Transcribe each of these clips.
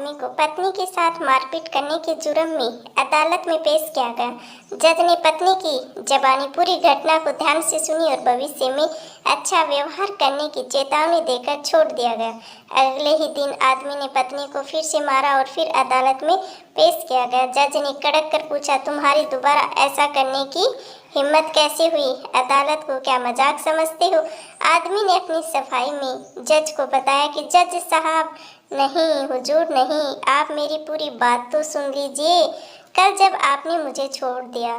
आदमी को पत्नी के साथ मारपीट करने के जुर्म में अदालत में पेश किया गया। जज ने पत्नी की जबानी पूरी घटना को ध्यान से सुनी और भविष्य में अच्छा व्यवहार करने की चेतावनी देकर छोड़ दिया गया। अगले ही दिन आदमी ने पत्नी को फिर से मारा और फिर अदालत में पेश किया गया। जज ने कड़क कर पूछा, तुम्हारी दोबारा ऐसा करने की हिम्मत कैसे हुई? अदालत को क्या मजाक समझते हो? आदमी ने अपनी सफाई में जज को बताया कि जज साहब, नहीं हुजूर नहीं, आप मेरी पूरी बात तो सुन लीजिए। कल जब आपने मुझे छोड़ दिया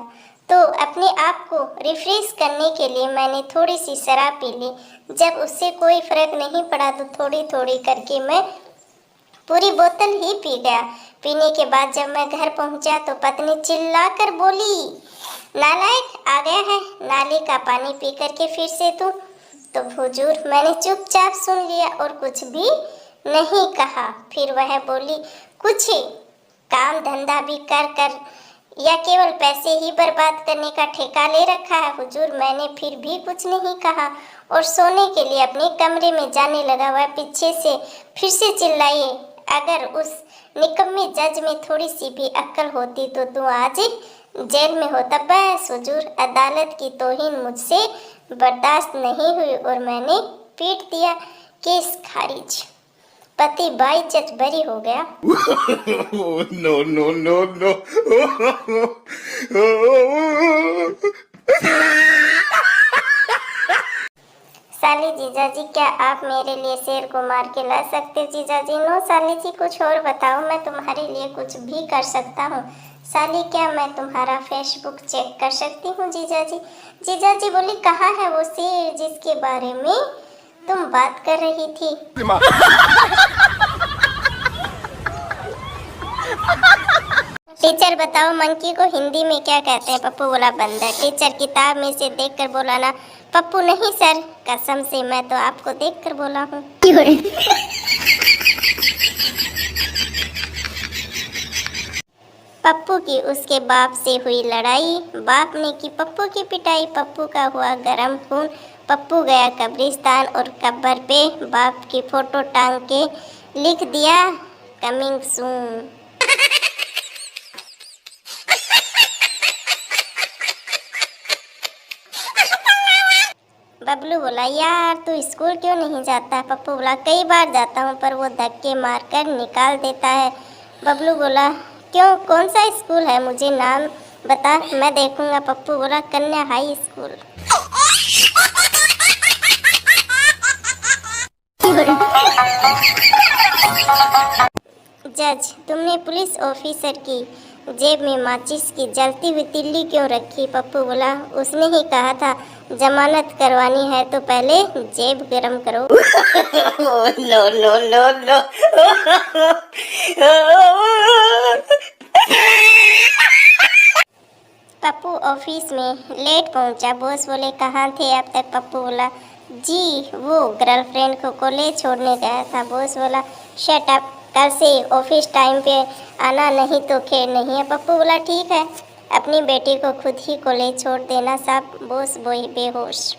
तो अपने आप को रिफ्रेश करने के लिए मैंने थोड़ी सी शराब पी ली। जब उससे कोई फर्क नहीं पड़ा तो थोड़ी थोड़ी करके मैं पूरी बोतल ही पी गया। पीने के बाद जब मैं घर पहुंचा तो पत्नी चिल्लाकर बोली, नालायक, आ गया है नाले का पानी पी करके फिर से तू। तो हुजूर मैंने चुपचाप सुन लिया और कुछ भी नहीं कहा। फिर वह बोली, कुछ काम धंधा भी कर कर या केवल पैसे ही बर्बाद करने का ठेका ले रखा है? हुजूर मैंने फिर भी कुछ नहीं कहा और सोने के लिए अपने कमरे में जाने लगा। वह पीछे से फिर से चिल्लाई, अगर उस निकम्मे जज में थोड़ी सी भी अक्ल होती तो तू आज जेल में होता। बस हुजूर, अदालत की तौहीन मुझसे बर्दाश्त नहीं हुई और मैंने पीट दिया। केस खारिज। पति बाइज्जत बरी हो गया। No no no no. साली जीजाजी, क्या आप मेरे लिए शेर को मार के ला सकते? जीजाजी, नो साली जी, कुछ और बताओ, मैं तुम्हारे लिए कुछ भी कर सकता हूँ। साली, क्या मैं तुम्हारा फेसबुक चेक कर सकती हूँ? जीजाजी। जीजाजी बोली, कहाँ है वो शेर जिसके बारे में तुम बात कर रही थी? टीचर बताओ, मंकी को हिंदी में क्या कहते हैं? पप्पू बोला, बंदर। टीचर किताब में से देखकर बोला ना? पप्पू, नहीं सर, कसम से मैं तो आपको देखकर बोला हूँ। पप्पू की उसके बाप से हुई लड़ाई, बाप ने की पप्पू की पिटाई, पप्पू का हुआ गरम खून। पप्पू गया कब्रिस्तान और कब्र पे बाप की फोटो टांग के लिख दिया, कमिंग सून। बबलू बोला, यार तू स्कूल क्यों नहीं जाता? पप्पू बोला, कई बार जाता हूँ पर वो धक्के मारकर निकाल देता है। बबलू बोला, क्यों, कौन सा स्कूल है, मुझे नाम बता, मैं देखूंगा। पप्पू बोला, कन्या हाई स्कूल। जज, तुमने पुलिस ऑफिसर की जेब में माचिस की जलती हुई तिल्ली क्यों रखी? पप्पू बोला, उसने ही कहा था जमानत करवानी है तो पहले जेब गरम करो। No no no no. Pappu office में लेट पहुंचा। बॉस बोले, कहाँ थे अब तक? पप्पू बोला, जी वो गर्लफ्रेंड को कॉलेज छोड़ने गया था। बॉस बोला, शट अप, कल से ऑफिस टाइम पे आना, नहीं तो खेल नहीं है। पप्पू बोला, ठीक है, अपनी बेटी को खुद ही कॉलेज छोड़ देना साहब। बॉस बोई बेहोश।